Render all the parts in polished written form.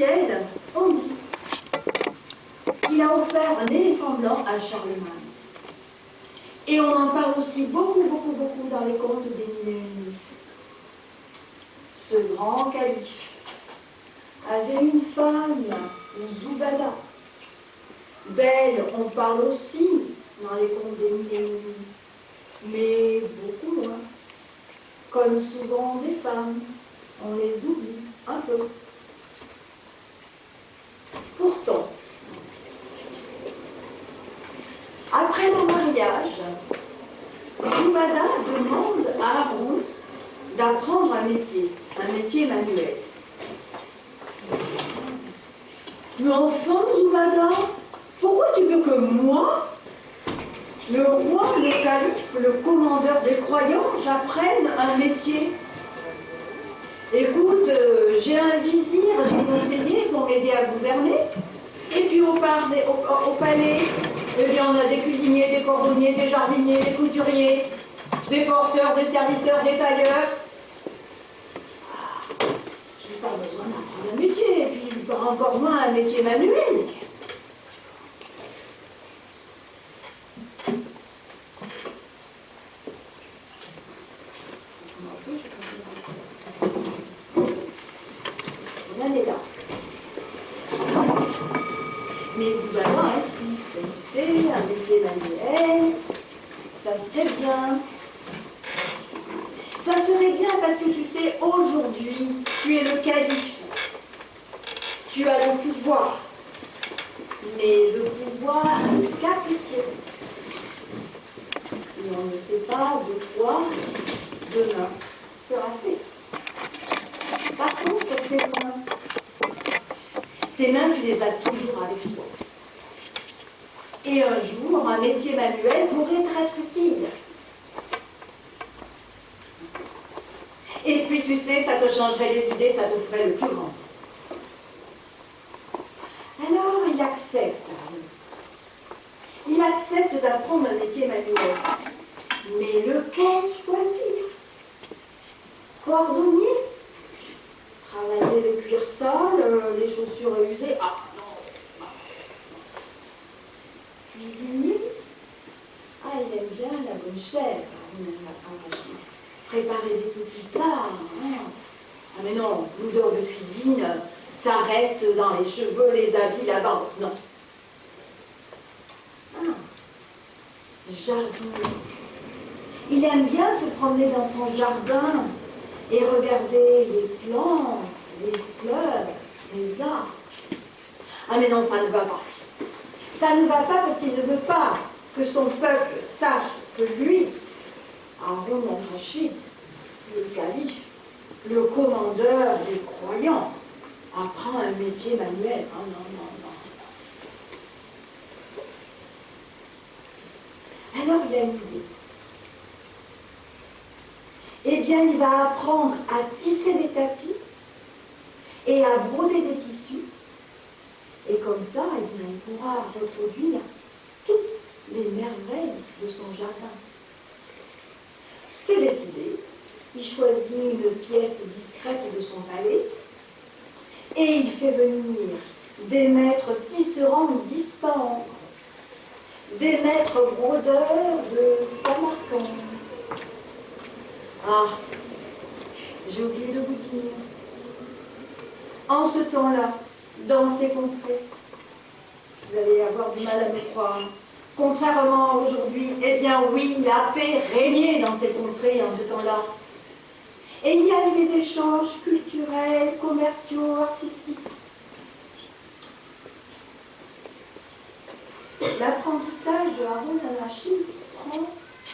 ciel, on dit qu'il a offert un éléphant blanc à Charlemagne. Et on en parle aussi beaucoup dans les contes des Mille et une nuits. Ce grand calife avait une femme, Zoubada. D'elle, on parle aussi dans les contes des Mille et une nuits, mais beaucoup loin. Comme souvent des femmes, on les oublie un peu. Pourtant, après leur mariage, Zoubada demande à Haroun d'apprendre un métier manuel. Mais enfin, Zoubada, pourquoi tu veux que moi, le roi, le calife, le commandeur des croyants, j'apprenne un métier? Écoute, j'ai un vizir, des conseillers pour m'aider à gouverner. Et puis au palais, eh bien, on a des cuisiniers, des cordonniers, des jardiniers, des couturiers, des porteurs, des serviteurs, des tailleurs. Je n'ai pas besoin d'apprendre un métier, et puis encore moins un métier manuel. Mais Zoubada insiste, tu sais, un métier manuel, ça serait bien. Ça serait bien parce que tu sais, aujourd'hui, tu es le calife. Tu as le pouvoir. Mais le pouvoir est capricieux. Et on ne sait pas de quoi demain sera fait. Par contre, tes mains, tu les as toujours avec toi. Et un jour, un métier manuel pourrait être utile. Et puis, tu sais, ça te changerait les idées, ça te ferait le plus grand. Alors, il accepte. Il accepte d'apprendre un métier manuel. Mais lequel choisir? Cordonnier? Travailler le cuir sale, les chaussures usées? Ah non, c'est pas. Cuisinier? Ah, il aime bien la bonne chair, préparer des petits plats. Hein. Ah mais non, l'odeur de cuisine, ça reste dans les cheveux, les habits, la barbe. Non. Ah, jardin. Il aime bien se promener dans son jardin et regarder les plantes, les fleurs, les arbres. Ah mais non, ça ne va pas. Ça ne va pas parce qu'il ne veut pas que son peuple sache que lui, Haroun al-Rachid, le calife, le commandeur des croyants, apprend un métier manuel. Oh non, non, non. Alors il a une idée. Eh bien, il va apprendre à tisser des tapis et à broder des tissus. Et comme ça, eh bien, il pourra reproduire toutes les merveilles de son jardin. C'est décidé. Il choisit une pièce discrète de son palais et il fait venir des maîtres tisserands d'Ispahan, des maîtres brodeurs de Samarcande. Ah, j'ai oublié de vous dire. En ce temps-là, dans ces contrées, vous allez avoir du mal à me croire. Contrairement à aujourd'hui, eh bien oui, la paix régnait dans ces contrées en ce temps-là. Et il y avait des échanges culturels, commerciaux, artistiques. L'apprentissage de Haroun al-Rachid prend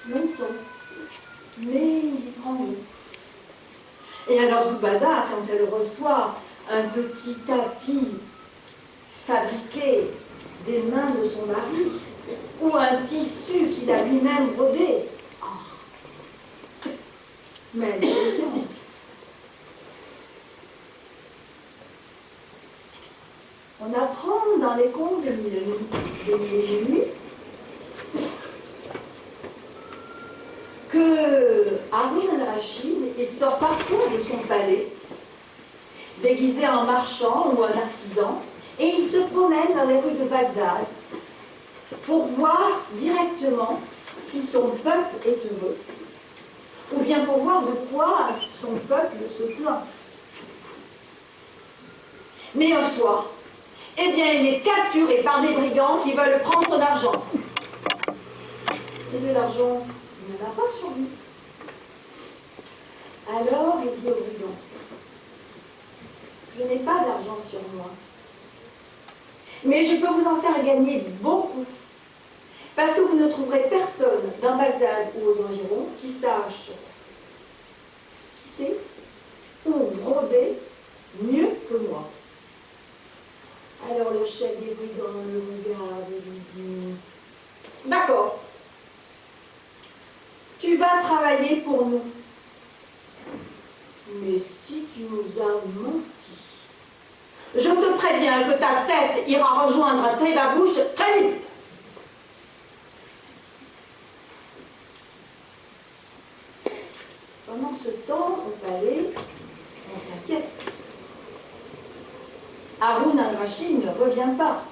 longtemps, mais il prend mieux. Et alors Zoubada, quand elle reçoit un petit tapis fabriqué des mains de son mari, ou un tissu qu'il a lui-même brodé, oh. Mais elle est confiante. On apprend dans les contes des Mille et une nuits que Haroun al-Rachid, il sort parfois de son palais déguisé en marchand ou en artisan, et il se promène dans les rues de Bagdad pour voir directement si son peuple est heureux, ou bien pour voir de quoi son peuple se plaint. Mais un soir, eh bien, il est capturé par des brigands qui veulent prendre son argent. Et de l'argent, il n'en a pas sur lui. Alors, il dit aux brigands, je n'ai pas d'argent sur moi, mais je peux vous en faire gagner beaucoup, parce que vous ne trouverez personne dans Bagdad ou aux environs qui sache tisser ou broder mieux que moi. Alors le chef des brigands le regarde et lui dit, d'accord, tu vas travailler pour nous. Mais si tu nous as menti, je te préviens que ta tête ira rejoindre ta bouche très vite. Pendant ce temps, au palais, on s'inquiète. Haroun al-Rachid ne revient pas.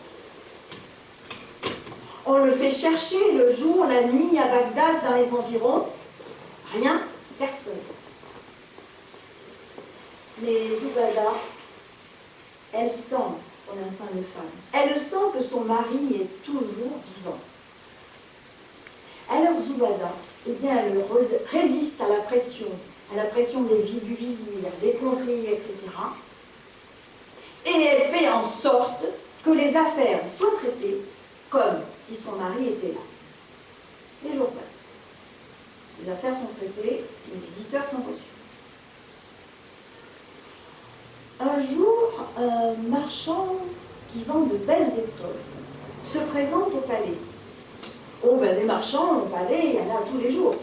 On le fait chercher le jour, la nuit, à Bagdad, dans les environs. Rien, personne. Mais Zoubada, elle sent son instinct de femme. Elle sent que son mari est toujours vivant. Alors Zoubada, eh bien, elle résiste à la pression du vizir, des conseillers, etc. Et elle fait en sorte que les affaires soient traitées comme si son mari était là. Les jours passent. Les affaires sont traitées, les visiteurs sont reçus. Un jour, un marchand qui vend de belles étoffes se présente au palais. Oh, ben des marchands au palais, il y en a tous les jours.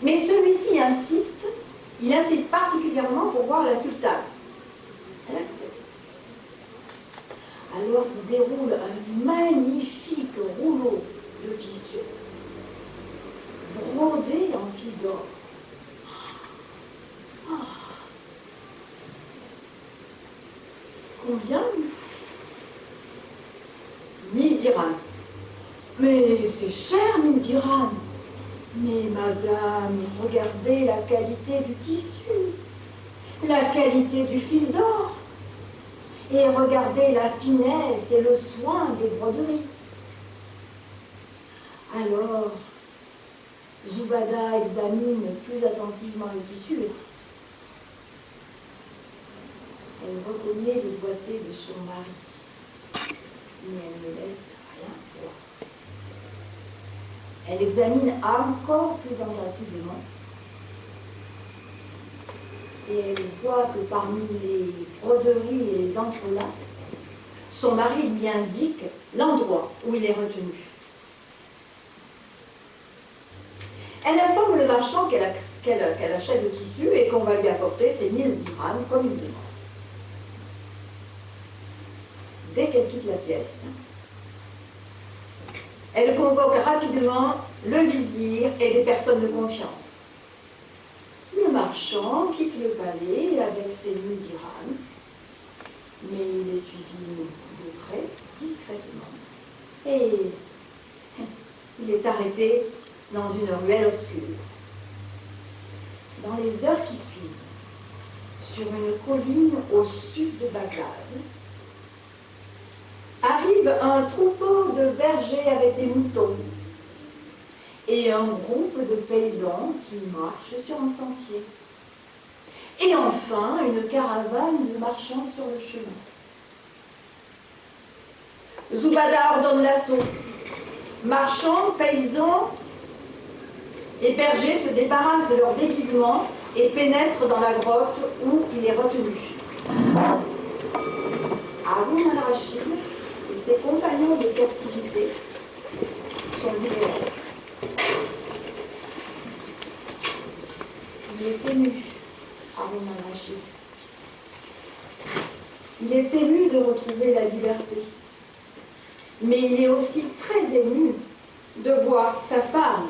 Mais celui-ci il insiste particulièrement pour voir la sultane. Elle accepte. Alors il déroule un magnifique rouleau de tissu, brodé en fil d'or. Combien? 1000 dirhams. Mais c'est cher, 1000 dirhams. Mais madame, regardez la qualité du tissu, la qualité du fil d'or, et regardez la finesse et le soin des broderies. Alors, Zoubada examine plus attentivement le tissu. Elle reconnaît le doigté de son mari, mais elle ne laisse rien voir. Elle examine encore plus attentivement et elle voit que parmi les broderies et les entrelacs, son mari lui indique l'endroit où il est retenu. Elle informe le marchand qu'elle achète le tissu et qu'on va lui apporter ses 1000 dirhams comme il demande. Dès qu'elle quitte la pièce, elle convoque rapidement le vizir et des personnes de confiance. Le marchand quitte le palais avec ses 1000 dirhams, mais il est suivi de près, discrètement, et il est arrêté dans une ruelle obscure. Dans les heures qui suivent, sur une colline au sud de Bagdad, arrive un troupeau de bergers avec des moutons et un groupe de paysans qui marchent sur un sentier. Et enfin, une caravane de marchands sur le chemin. Zoubada ordonne l'assaut. Marchands, paysans et bergers se débarrassent de leur déguisement et pénètrent dans la grotte où il est retenu. Haroun al-Rachid et ses compagnons de captivité sont libérés. Il est ému, Haroun al-Rachid. Il est ému de retrouver la liberté. Mais il est aussi très ému de voir sa femme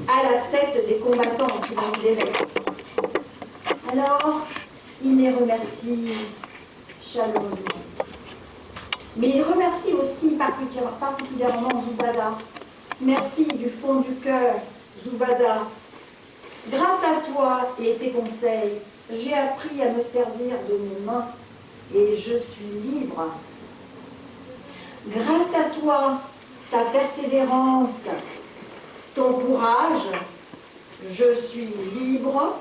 à la tête des combattants qui l'ont libéré. Alors, il les remercie chaleureusement. Mais il remercie aussi particulièrement Zubada. Merci du fond du cœur, Zubada. Grâce à toi et tes conseils, j'ai appris à me servir de mes mains et je suis libre. Grâce à toi, ta persévérance, ton courage, je suis libre.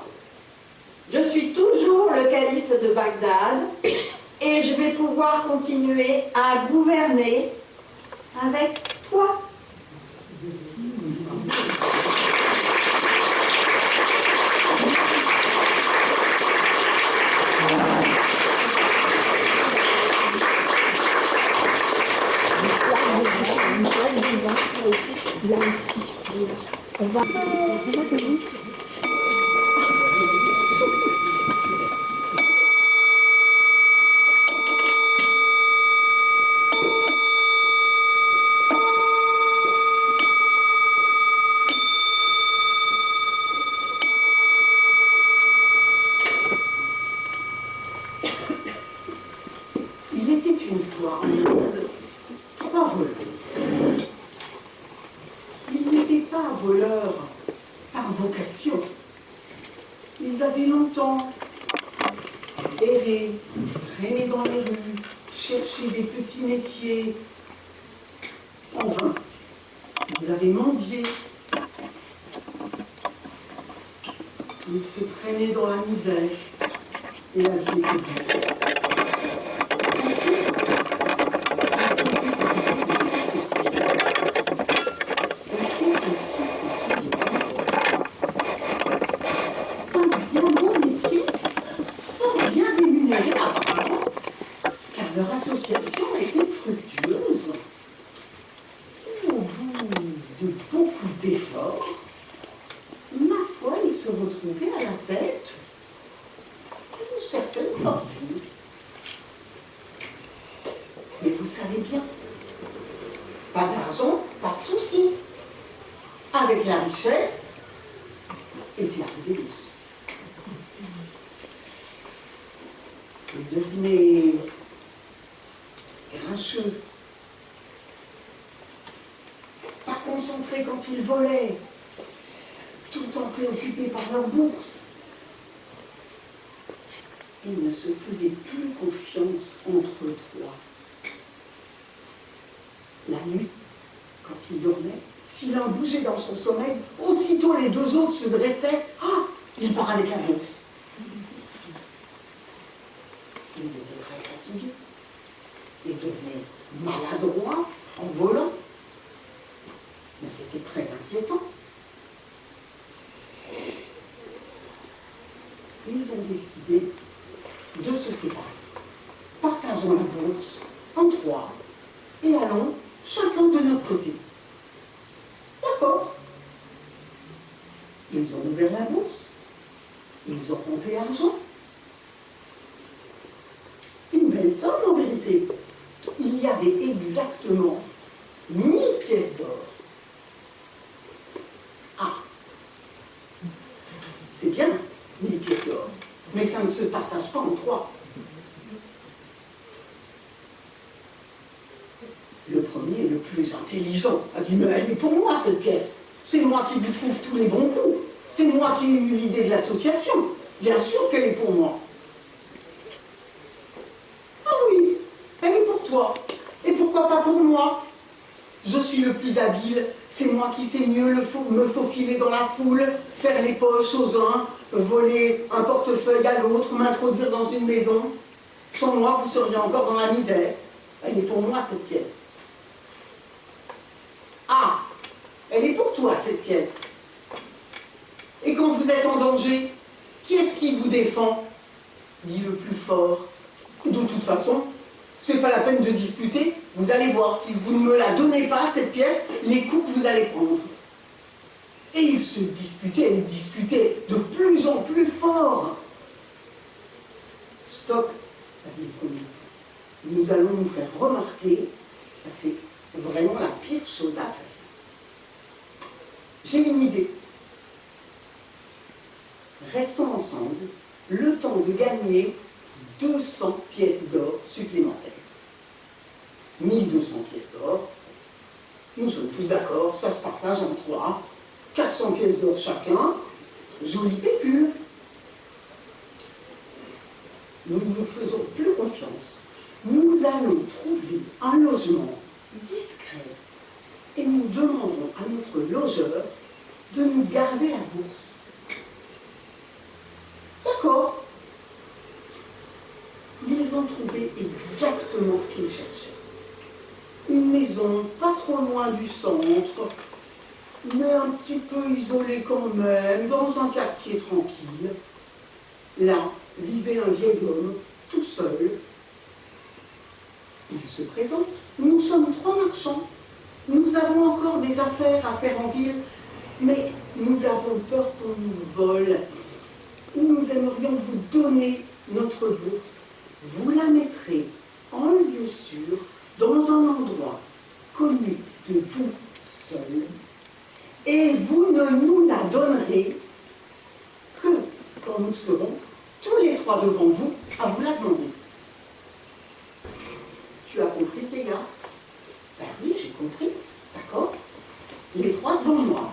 Je suis toujours le calife de Bagdad et je vais pouvoir continuer à gouverner avec toi. Là aussi. On va. Il était une fois en Inde trois voleurs. Ils n'étaient pas voleurs par vocation. Ils avaient longtemps erré, traîné dans les rues, cherché des petits métiers. En vain, ils avaient mendié. Ils se traînaient dans la misère et la vie était dure. Leur association était fructueuse. Au bout de beaucoup d'efforts, ma foi, ils se retrouvaient à la tête d'une certaine fortune. Mais vous savez bien, pas d'argent, pas de soucis. Avec la richesse, étaient arrivés des soucis. Ils devenaient grincheux, pas concentrés quand ils volaient, tout le temps préoccupés par leur bourse. Ils ne se faisaient plus confiance entre trois. La nuit, quand ils dormaient, si l'un bougeait dans son sommeil, aussitôt les deux autres se dressaient. Ah, il part avec la bourse. Ils étaient très fatigués. Ils devenaient maladroits en volant. Mais c'était très inquiétant. Ils ont décidé de se séparer. Partageons la bourse en trois et allons chacun de notre côté. D'accord. Ils ont ouvert la bourse. Ils ont compté l'argent. Une belle somme en vérité. Il y avait exactement 1000 pièces d'or. Ah, c'est bien, 1000 pièces d'or, mais ça ne se partage pas en trois. Le premier, le plus intelligent, a dit « Mais elle est pour moi cette pièce. C'est moi qui vous trouve tous les bons coups. C'est moi qui ai eu l'idée de l'association. Bien sûr qu'elle est pour moi. » Ah oui, elle est pour toi. Et pourquoi pas pour moi? Je suis le plus habile, c'est moi qui sais mieux me faufiler dans la foule, faire les poches aux uns, voler un portefeuille à l'autre, m'introduire dans une maison. Sans moi, vous seriez encore dans la misère. Elle est pour moi, cette pièce. Ah, elle est pour toi, cette pièce. Et quand vous êtes en danger, qui est-ce qui vous défend? Dit le plus fort. De toute façon, c'est pas la peine de discuter. Vous allez voir, si vous ne me la donnez pas, cette pièce, les coups que vous allez prendre. Et ils se disputaient, ils discutaient de plus en plus fort. Stop, a dit le premier. Nous allons nous faire remarquer. C'est vraiment la pire chose à faire. J'ai une idée. Restons ensemble, le temps de gagner 200 pièces d'or supplémentaires. 1200 pièces d'or. Nous sommes tous d'accord, ça se partage en trois. 400 pièces d'or chacun. Jolie pépule. Nous ne nous faisons plus confiance. Nous allons trouver un logement discret et nous demanderons à notre logeur de nous garder la bourse. D'accord. Ils ont trouvé exactement ce qu'ils cherchaient. Une maison pas trop loin du centre, mais un petit peu isolée quand même, dans un quartier tranquille. Là vivait un vieil homme, tout seul. Il se présente. Nous sommes 3 marchands. Nous avons encore des affaires à faire en ville, mais nous avons peur qu'on nous vole. Nous aimerions vous donner notre bourse. Vous la mettrez en lieu sûr, dans un endroit connu de vous seul, et vous ne nous la donnerez que quand nous serons tous les 3 devant vous à vous la demander. Tu as compris, tes gars? Ben oui, j'ai compris. D'accord? Les 3 devant moi.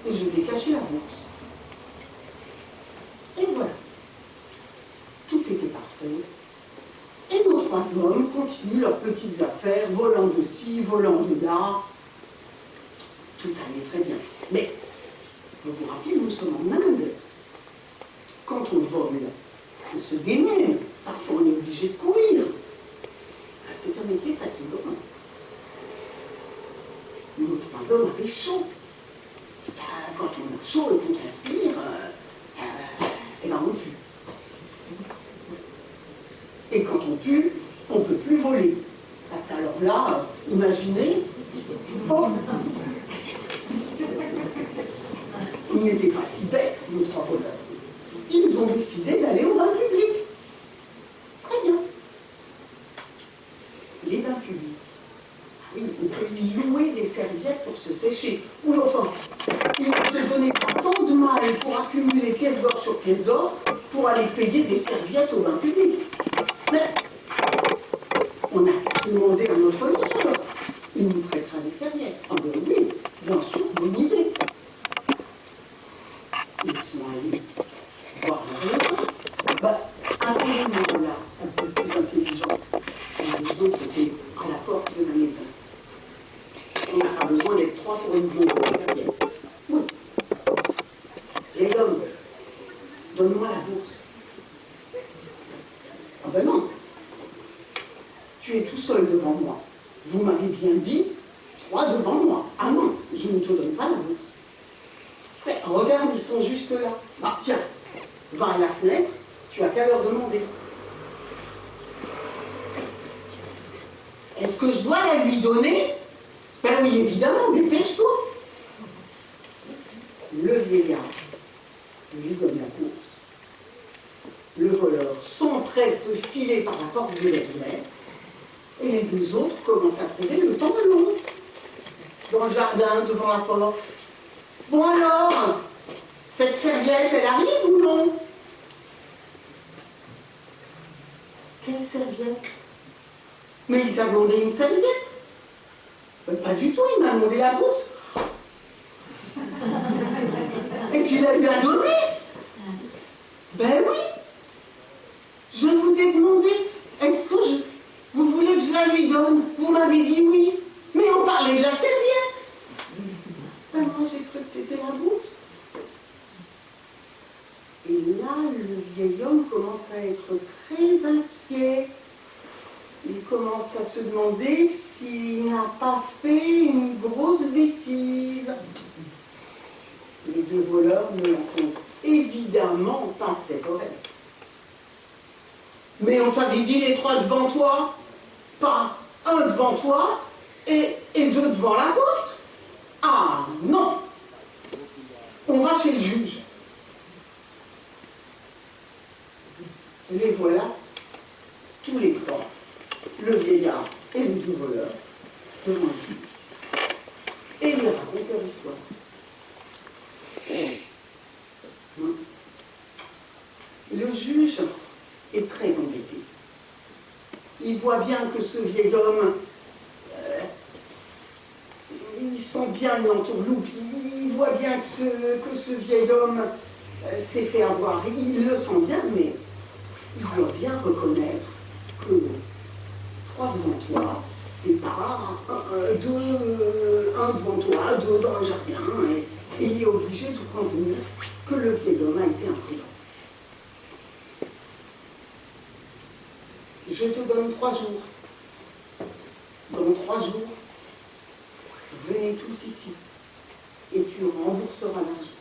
Et je vais cacher la bourse. Et voilà. Tout était parfait. Et nos 3 hommes continuent leurs petites affaires, volant de ci, volant de là. Tout allait très bien. Mais, vous vous rappelez, nous sommes en Inde. Quand on vole, on se démène. Parfois, on est obligé de courir. C'est un métier fatigant. Nos 3 hommes avaient chaud. Quand on a chaud et qu'on transpire, et ben on pue. Et quand on pue, on ne peut plus voler. Parce qu'alors là, imaginez, oh, ils n'étaient pas si bêtes, nos 3 voleurs. Ils ont décidé d'aller au bain public. Très bien. Les bains publics. Oui, on peut y louer des serviettes pour se sécher. Ou enfin, ils vont se donner tant de mal pour accumuler pièces d'or sur pièces d'or pour aller payer des serviettes au bain public. Mais on a demandé à notre logeur. Il nous prêtera des serviettes. Ah ben oui, bien sûr, bonne idée. Ils sont allés voir leur logeur. Bah, un peu là, un peu plus intelligent. Les autres étaient à la porte de la maison. On n'a pas besoin d'être 3 pour une blonde de serviette. Oui. Vieil homme, donne-moi la bourse. Ah ben non. Tu es tout seul devant moi. Vous m'avez bien dit 3 devant moi. Ah non, je ne te donne pas la bourse. Mais regarde, ils sont juste là. Ah tiens, va à la fenêtre, tu as qu'à leur demander. Est-ce que je dois la lui donner? Ben oui, évidemment, dépêche-toi. Le vieillard lui donne la bourse. Le voleur s'empresse de filer par la porte de derrière, et les 2 autres commencent à trouver le temps long dans le jardin, devant la porte. Bon alors, cette serviette, elle arrive ou non? Quelle serviette? Mais il t'a demandé une serviette? Pas du tout, il m'a demandé la bourse. Et tu l'as lui as donné? Ben oui. Je vous ai demandé, est-ce que vous voulez que je la lui donne? Vous m'avez dit oui, mais on parlait de la serviette. Ben moi j'ai cru que c'était la bourse. Et là, le vieil homme commence à être très inquiet. Il commence à se demander s'il n'a pas fait une grosse bêtise. Les 2 voleurs ne l'entendent évidemment pas de cette oreille. Mais on t'avait dit les 3 devant toi, pas un devant toi et 2 devant la porte. Ah non! On va chez le juge. Les voilà, tous les 3. Le vieillard et les 2 voleurs devant le juge. Et ils racontent leur histoire. Le juge est très embêté. Il voit bien que ce vieil homme, il sent bien une entourloupe, il voit bien que ce vieil homme s'est fait avoir. Il le sent bien, mais il doit bien reconnaître que 3 devant toi, c'est pas un devant toi, 2 dans le jardin, et il est obligé de convenir que le vieil homme a été imprudent. Je te donne 3 jours. Dans 3 jours, venez tous ici et tu rembourseras l'argent.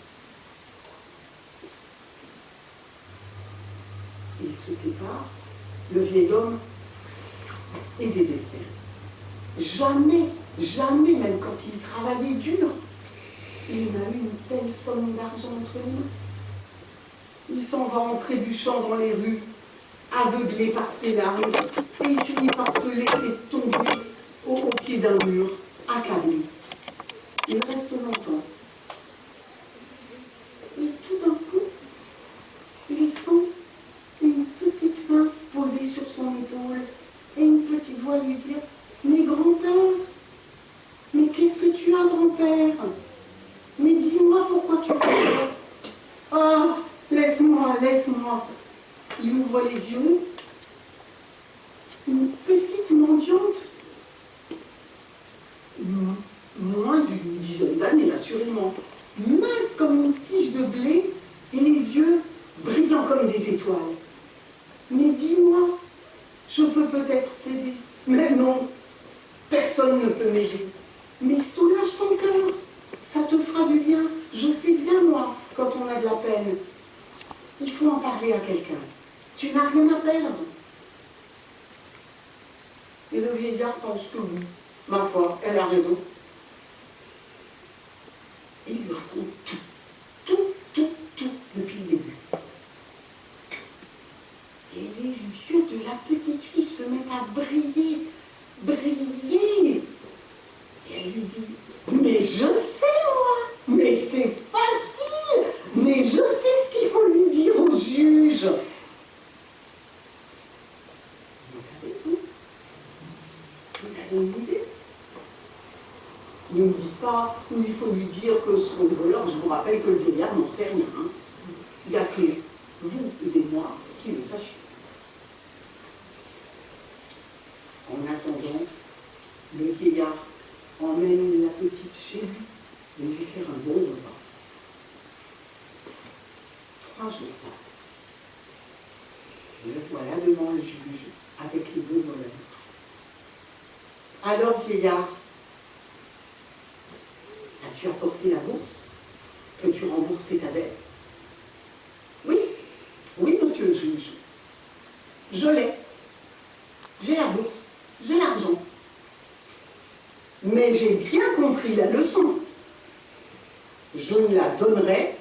Ils se séparent, le vieil homme est désespéré. Jamais, jamais, même quand il travaillait dur, il n'a eu une telle somme d'argent entre les mains. Il s'en va en trébuchant dans les rues, aveuglé par ses larmes, et il finit par se laisser tomber au pied d'un mur, accablé. Il reste longtemps. Et tout d'un coup, il sent une petite main se poser sur son épaule et une petite voix lui dire « Mais grand-père, mais qu'est-ce que tu as, grand-père? Mais dis-moi pourquoi tu pleures. Ah, laisse-moi, laisse-moi. » Il ouvre les yeux. Une petite mendiante, moins d'une dizaine d'années, assurément, mince comme une tige de blé et les yeux brillants comme des étoiles. Mais dis-moi, je peux peut-être t'aider. Mais non, personne ne peut m'aider. Mais soulage ton cœur, ça te fera du bien. Je sais bien, moi, quand on a de la peine. Il faut en parler à quelqu'un. Tu n'as rien à perdre. Et le vieillard pense que oui. Ma foi, elle a raison. Et il lui raconte tout, depuis le début. Et les yeux de la petite fille se mettent à briller, briller. Et elle lui dit, mais je sais moi, mais c'est facile, mais je sais ce qu'il faut lui dire au juge. Vous avez une idée? Ne me dites pas où il faut lui dire que son voleur, je vous rappelle que le vieillard n'en sait rien. Hein. Il n'y a que vous et moi qui le sachiez. En attendant, le vieillard emmène la petite chez lui et lui fait un bon repas. 3 jours passent. Le voilà devant le juge avec les 2 voleurs. Alors, vieillard, as-tu apporté la bourse? Peux-tu rembourser ta dette? Oui, oui, monsieur le juge. Je l'ai. J'ai la bourse, j'ai l'argent. Mais j'ai bien compris la leçon. Je ne la donnerai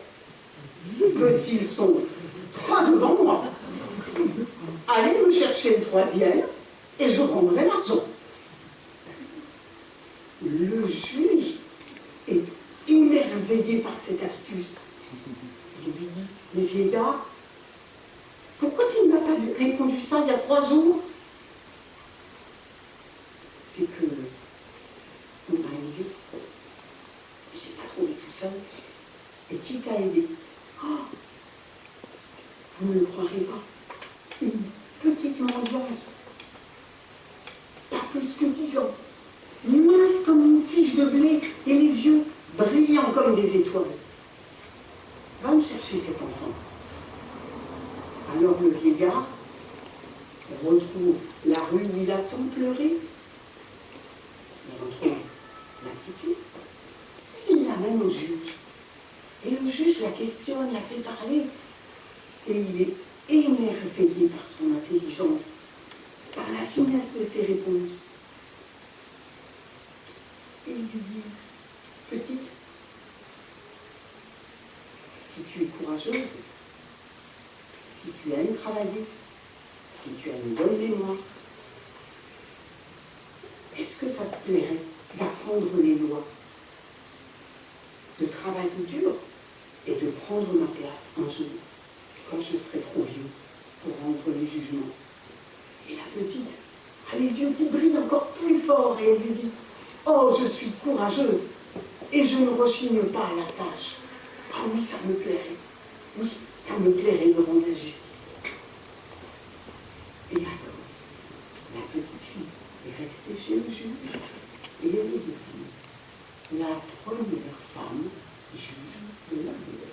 que s'ils sont 3 devant moi. Allez me chercher le 3e et je rendrai l'argent. Le juge est émerveillé par cette astuce. Il lui dit, mais vieillard, pourquoi tu ne m'as pas répondu ça il y a 3 jours? C'est que on m'a aidé. Je n'ai pas trouvé tout seul. Et qui t'a aidé? Oh, vous ne le croirez pas. Une petite mendiante. Pas plus que 10 ans. Mince comme une tige de blé et les yeux brillants comme des étoiles. Va me chercher cet enfant. Alors le vieillard retrouve la rue où il a tant pleuré. Il retrouve la petite fille. Il l'amène au juge. Et le juge la questionne, la fait parler. Et il est émerveillé par son intelligence, par la finesse de ses réponses. Et il lui dit, petite, si tu es courageuse, si tu aimes travailler, si tu as une bonne mémoire, est-ce que ça te plairait d'apprendre les lois, de travailler dur et de prendre ma place un jour, quand je serai trop vieux? pour rendre les jugements. Et la petite a les yeux qui brillent encore plus fort et elle lui dit « Oh, je suis courageuse et je ne rechigne pas à la tâche. Ah oui, ça me plairait. Oui, ça me plairait de rendre la justice. » Et alors, la petite fille est restée chez le juge et elle est devenue la première femme juge de la ville.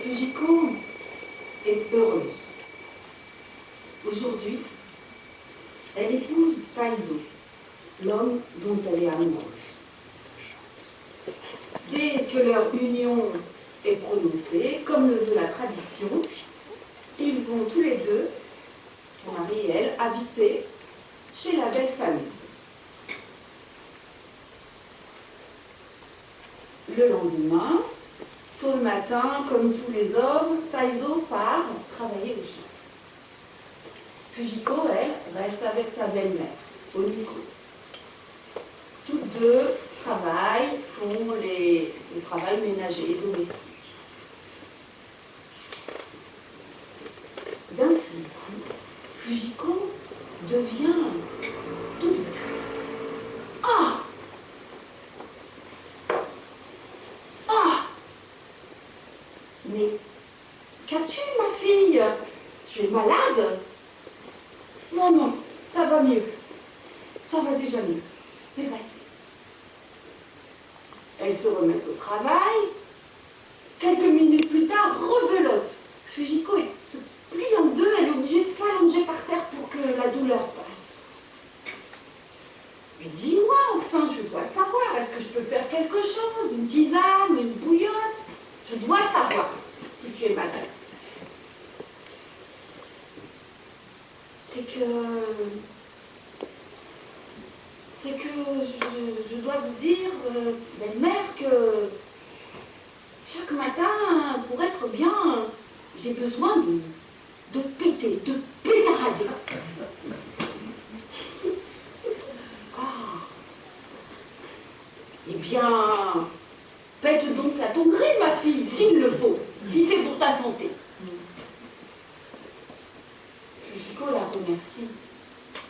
Fujiko est heureuse. Aujourd'hui, elle épouse Taizo, l'homme dont elle est amoureuse. Dès que leur union est prononcée, comme le veut la tradition, ils vont tous les deux, son mari et elle, habiter chez la belle famille. Le lendemain, tôt le matin, comme tous les hommes, Taizo part travailler au champ. Fujiko, elle, reste avec sa belle-mère, Oniko. Toutes deux travaillent, font le travail ménager et domestique. D'un seul coup, Fujiko devient toute verte. Ah! Ah! Mais qu'as-tu, ma fille? Tu es malade? Non, non, ça va mieux. Ça va déjà mieux. C'est passé. Elle se remet au travail. Quelques minutes plus tard, rebelote. Fujiko se plie en deux. Elle est obligée de s'allonger par terre pour que la douleur passe. Mais dis-moi, enfin, je dois savoir. Est-ce que je peux faire quelque chose? Une tisane, une bouillotte? Je dois savoir si tu es malade. C'est que je dois vous dire, belle-mère, que chaque matin, pour être bien, j'ai besoin de péter, de pétarader. Ah. Eh bien, pète donc la tonnerie, ma fille, s'il le faut, si c'est pour ta santé. Fujiko la remercie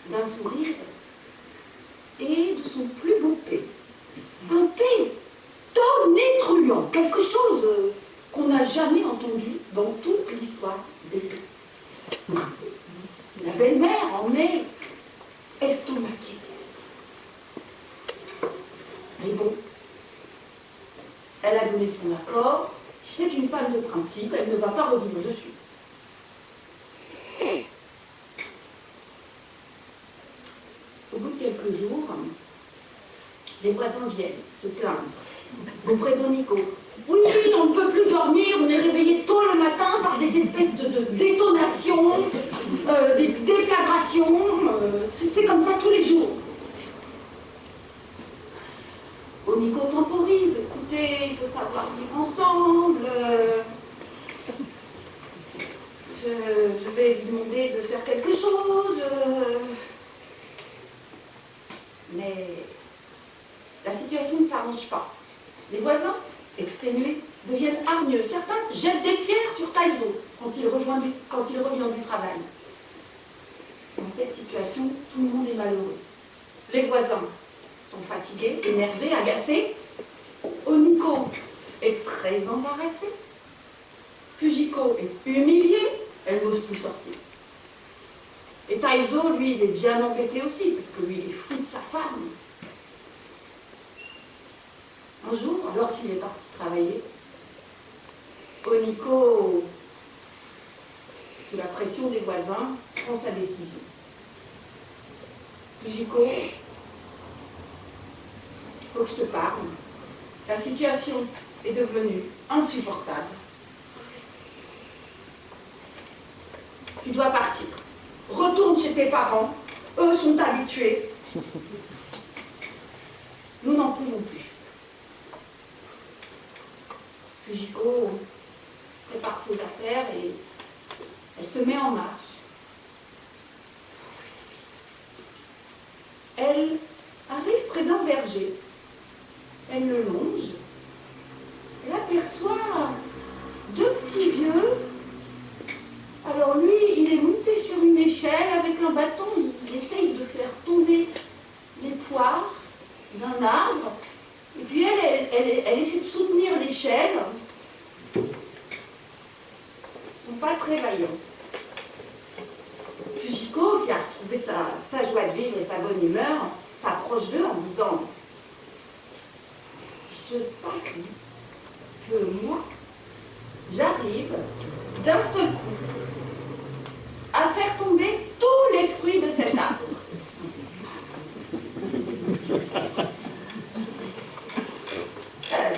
d'un sourire et de son plus beau paix. Un paix tonitruant, quelque chose qu'on n'a jamais entendu dans toute l'histoire des paix. La belle-mère en est estomaquée. Mais bon, elle a donné son accord, c'est une femme de principe, elle ne va pas revenir dessus. Au bout de quelques jours, les voisins viennent se plaindre auprès d'Oniko. Oui, on ne peut plus dormir, on est réveillé tôt le matin par des espèces de détonations, des déflagrations, c'est comme ça tous les jours. Oniko temporise, écoutez, il faut savoir vivre ensemble. Je vais lui demander de faire quelque chose. Mais la situation ne s'arrange pas. Les voisins, exténués, deviennent hargneux. Certains jettent des pierres sur Taizo quand il revient du travail. Dans cette situation, tout le monde est malheureux. Les voisins sont fatigués, énervés, agacés. Oniko est très embarrassée. Fujiko est humiliée, elle n'ose plus sortir. Et Taizo, lui, il est bien embêté aussi, parce que lui, il est fou de sa femme. Un jour, alors qu'il est parti travailler, Oniko, sous la pression des voisins, prend sa décision. Fujiko, il faut que je te parle. La situation est devenue insupportable. tu dois partir. Retourne chez tes parents, eux sont habitués. Nous n'en pouvons plus. Fujiko prépare ses affaires et elle se met en marche. Elle arrive près d'un verger. Elle le longe. Elle aperçoit deux petits vieux. Alors lui, il est monté sur une échelle avec un bâton. Il essaye de faire tomber les poires d'un arbre. Et puis elle essaie de soutenir l'échelle. Ils ne sont pas très vaillants. Fujiko, qui a retrouvé sa joie de vivre et sa bonne humeur, s'approche d'eux en disant « Je parie que moi, j'arrive d'un seul coup à faire tomber tous les fruits de cet arbre. »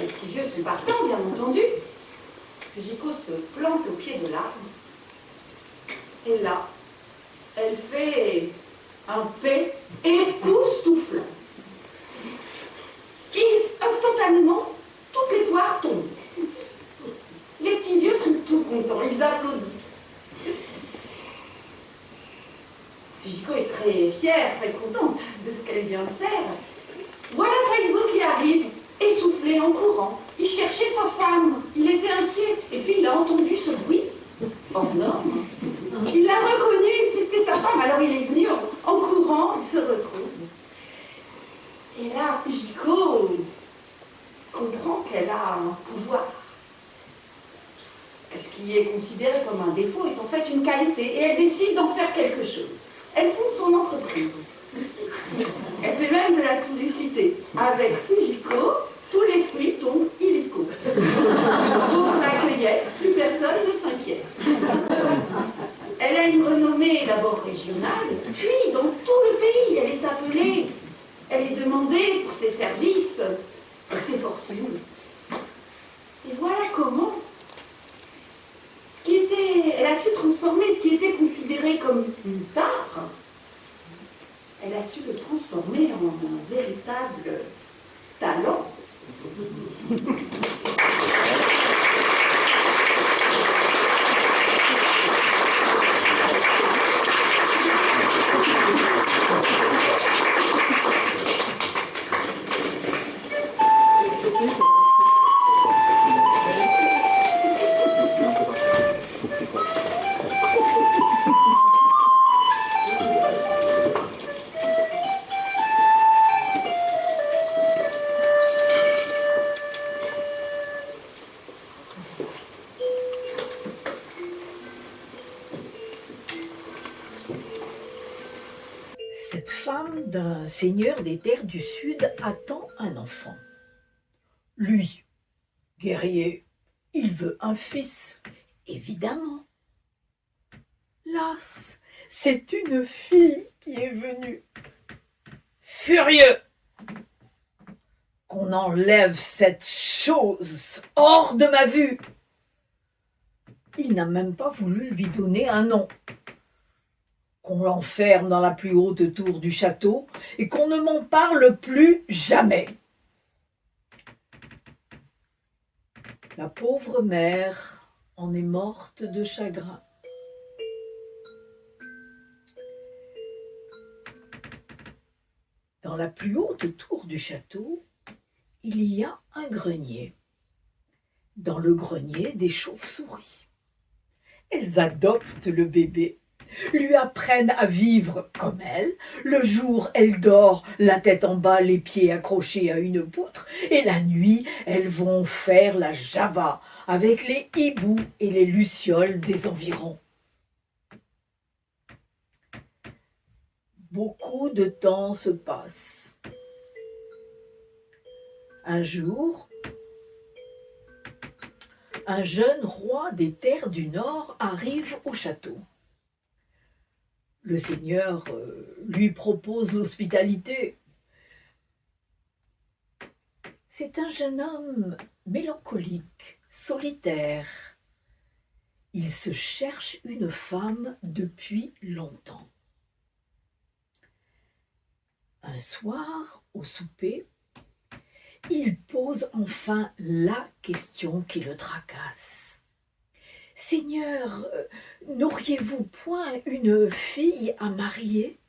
Les petits vieux sont partants, bien entendu. Fujiko se plante au pied de l'arbre. Et là, elle fait un paix époustouflant. Instantanément, toutes les poires tombent. Les petits vieux sont tout contents, ils applaudissent. Fujiko est très fière, très contente de ce qu'elle vient de faire. Voilà Taizo qui arrive, essoufflé en courant. Il cherchait sa femme, il était inquiet. Et puis il a entendu ce bruit hors norme. Il l'a reconnu, c'était sa femme. Alors il est venu en courant, il se retrouve. Et là, Fujiko comprend qu'elle a un pouvoir. Ce qui est considéré comme un défaut est en fait une qualité. Et elle décide d'en faire quelque chose. Elle fonde son entreprise. Elle fait même de la publicité. Avec Fujiko, tous les fruits tombent illico. Pour la cueillette, plus personne ne s'inquiète. Elle a une renommée d'abord régionale, puis dans tout le pays. Elle est appelée, elle est demandée pour ses services. Elle fait fortune. Et voilà comment elle a su transformer ce qui était considéré comme une tare. Elle a su le transformer en un véritable talent. Cette femme d'un seigneur des terres du Sud attend un enfant. Lui, guerrier, il veut un fils, évidemment. Las, c'est une fille qui est venue. Furieux qu'on enlève cette chose hors de ma vue. Il n'a même pas voulu lui donner un nom. Qu'on l'enferme dans la plus haute tour du château et qu'on ne m'en parle plus jamais. La pauvre mère en est morte de chagrin. Dans la plus haute tour du château, il y a un grenier. Dans le grenier, des chauves-souris. Elles adoptent le bébé, lui apprennent à vivre comme elle. Le jour, elle dort, la tête en bas, les pieds accrochés à une poutre, et la nuit, elles vont faire la java avec les hiboux et les lucioles des environs. Beaucoup de temps se passe. Un jour, un jeune roi des terres du Nord arrive au château. Le seigneur lui propose l'hospitalité. C'est un jeune homme mélancolique, solitaire. il se cherche une femme depuis longtemps. Un soir, au souper, il pose enfin la question qui le tracasse. « Seigneur, n'auriez-vous point une fille à marier ?»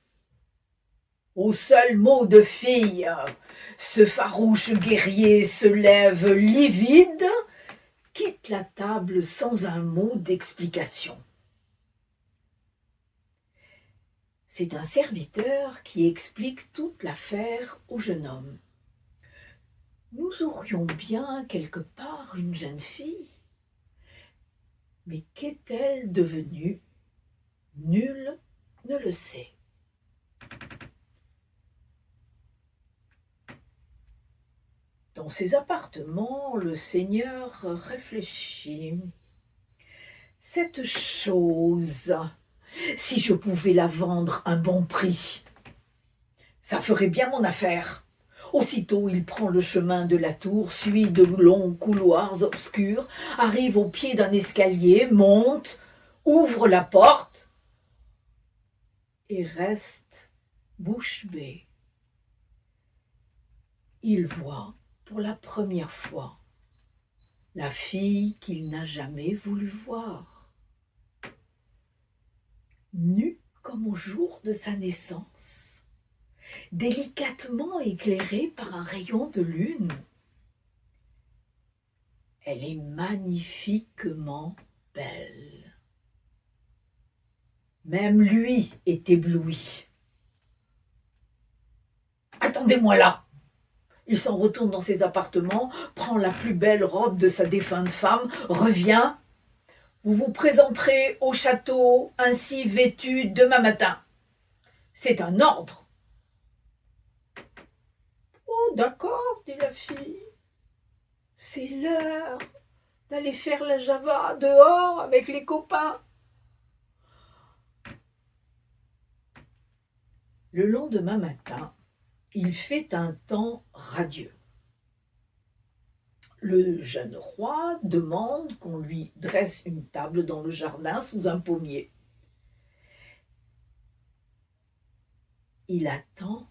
Au seul mot de fille, ce farouche guerrier se lève livide, quitte la table sans un mot d'explication. C'est un serviteur qui explique toute l'affaire au jeune homme. Nous aurions bien quelque part une jeune fille, mais qu'est-elle devenue? Nul ne le sait. Dans ses appartements, le Seigneur réfléchit. Cette chose, si je pouvais la vendre un bon prix, ça ferait bien mon affaire. Aussitôt, il prend le chemin de la tour, suit de longs couloirs obscurs, arrive au pied d'un escalier, monte, ouvre la porte et reste bouche bée. Il voit pour la première fois la fille qu'il n'a jamais voulu voir. Nue comme au jour de sa naissance, délicatement éclairée par un rayon de lune. Elle est magnifiquement belle. Même lui est ébloui. « Attendez-moi là !» Il s'en retourne dans ses appartements, prend la plus belle robe de sa défunte femme, revient. « Vous vous présenterez au château ainsi vêtu demain matin. C'est un ordre. » « Oh, d'accord, dit la fille. C'est l'heure d'aller faire la java dehors avec les copains. » Le lendemain matin, il fait un temps radieux. Le jeune roi demande qu'on lui dresse une table dans le jardin sous un pommier. Il attend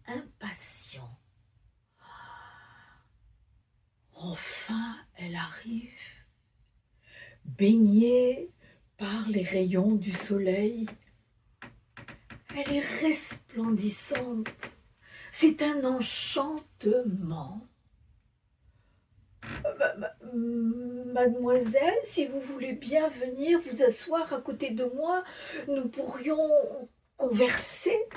impatient. Enfin, elle arrive, baignée par les rayons du soleil. Elle est resplendissante. C'est un enchantement. Mademoiselle, si vous voulez bien venir vous asseoir à côté de moi, nous pourrions converser.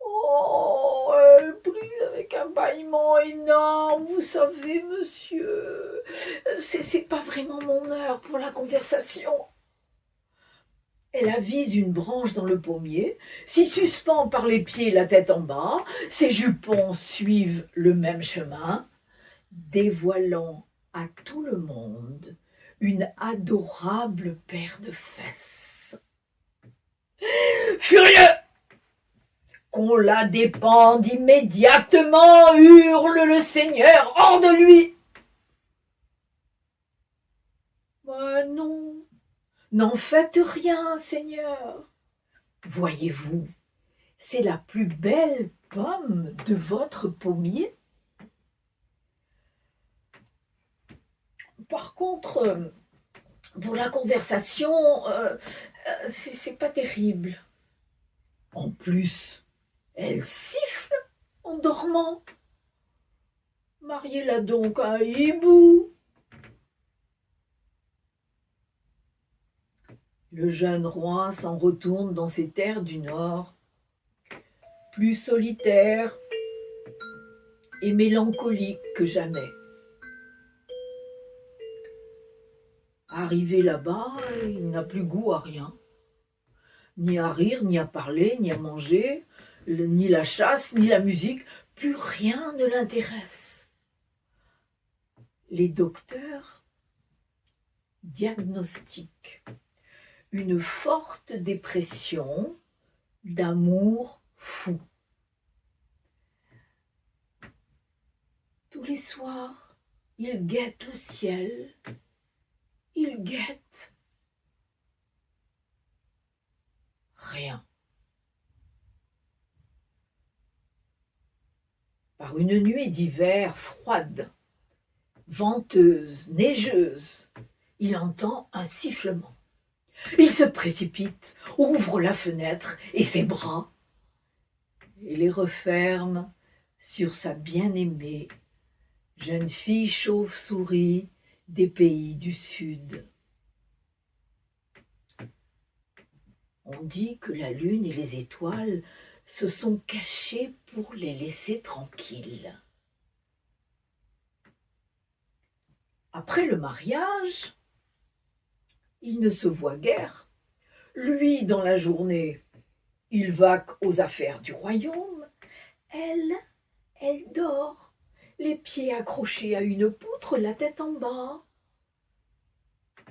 Oh, elle prie avec un bâillement énorme. Vous savez, monsieur, c'est pas vraiment mon heure pour la conversation. Elle avise une branche dans le pommier, s'y suspend par les pieds la tête en bas, ses jupons suivent le même chemin, dévoilant à tout le monde une adorable paire de fesses. Furieux! Qu'on la dépende immédiatement, hurle le Seigneur, hors de lui! Non. N'en faites rien, Seigneur. Voyez-vous, c'est la plus belle pomme de votre pommier. Par contre, pour la conversation, c'est pas terrible. En plus, elle siffle en dormant. Mariez-la donc à un hibou. Le jeune roi s'en retourne dans ses terres du Nord, plus solitaire et mélancolique que jamais. Arrivé là-bas, il n'a plus goût à rien, ni à rire, ni à parler, ni à manger, ni la chasse, ni la musique, plus rien ne l'intéresse. Les docteurs diagnostiquent une forte dépression d'amour fou. Tous les soirs, il guette le ciel, il guette. Rien. Par une nuit d'hiver froide, venteuse, neigeuse, il entend un sifflement. Il se précipite, ouvre la fenêtre et ses bras, et les referme sur sa bien-aimée, jeune fille chauve-souris des pays du Sud. On dit que la lune et les étoiles se sont cachées pour les laisser tranquilles. Après le mariage, ils ne se voient guère. Lui, dans la journée, il vaque aux affaires du royaume. Elle dort, les pieds accrochés à une poutre, la tête en bas.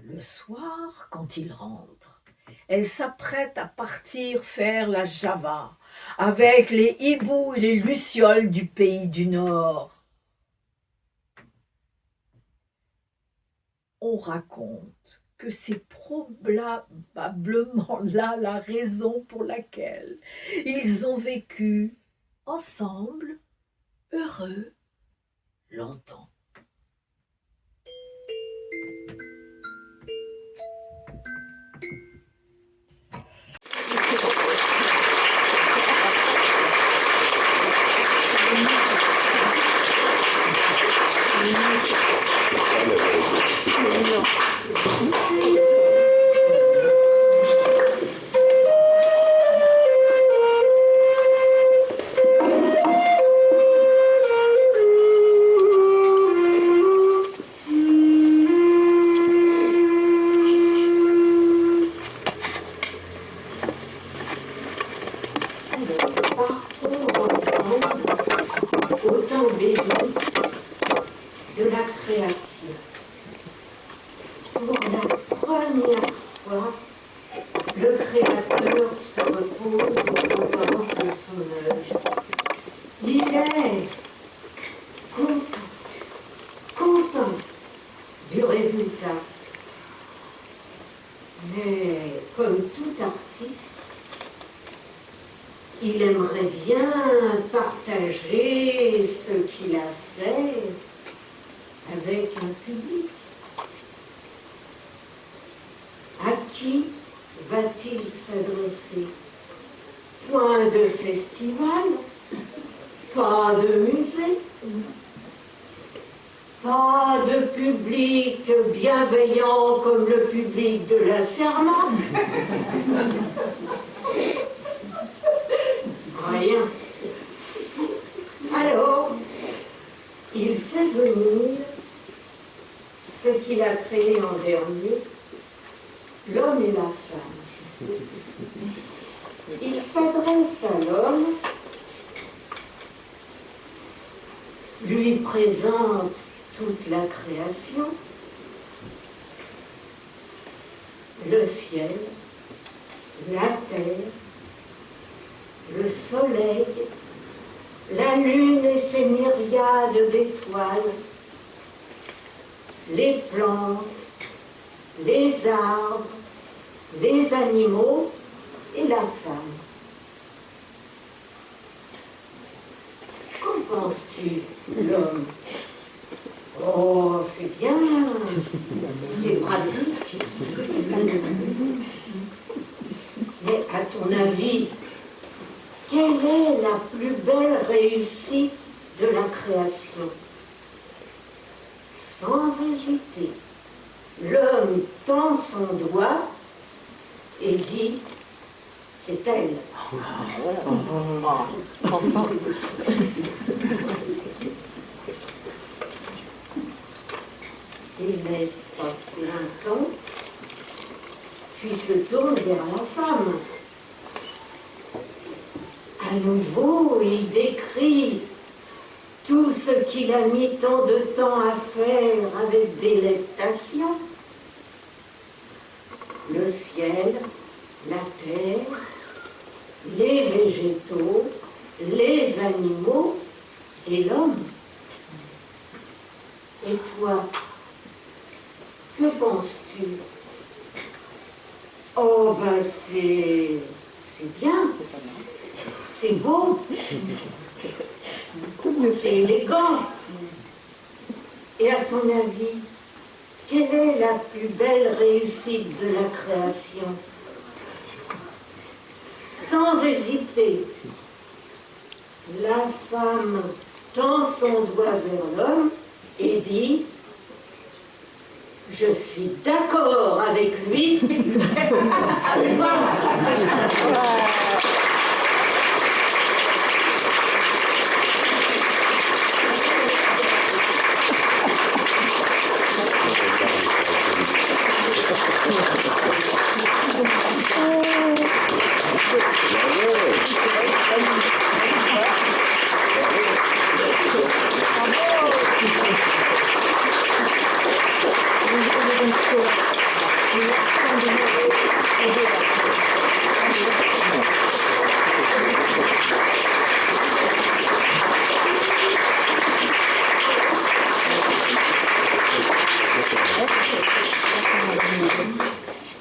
Le soir, quand il rentre, elle s'apprête à partir faire la Java avec les hiboux et les lucioles du pays du Nord. On raconte que c'est probablement là la raison pour laquelle ils ont vécu ensemble, heureux, longtemps. Il aimerait bien partager ce qu'il a fait avec un public. À qui va-t-il s'adresser? Point de festival, pas de musée, pas de public bienveillant comme le public de la Sermade. Rien. Alors, il fait venir ce qu'il a créé en dernier, l'homme et la femme. Il s'adresse à l'homme, lui présente toute la création, le ciel, la terre, le soleil, la lune et ses myriades d'étoiles, les plantes, les arbres, les animaux et la femme. Qu'en penses-tu, l'homme? Oh, c'est bien, c'est pratique. Mais à ton avis, quelle est la plus belle réussite de la création? Sans hésiter, l'homme tend son doigt et dit, c'est elle. Il laisse passer un temps, puis se tourne vers la femme. À nouveau, il décrit tout ce qu'il a mis tant de temps à faire avec délectation. Le ciel, la terre, les végétaux, les animaux et l'homme. Et toi, que penses-tu? Oh, ben c'est bien, c'est beau, c'est élégant. Et à ton avis, quelle est la plus belle réussite de la création? Sans hésiter, la femme tend son doigt vers l'homme et dit: je suis d'accord avec lui. Allez, voilà.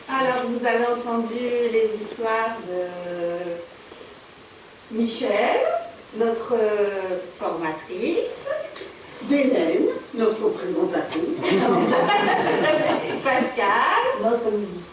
Alors, vous avez entendu les histoires de Michel, notre formatrice, d'Hélène, notre présentatrice, Pascal, Notre musicien.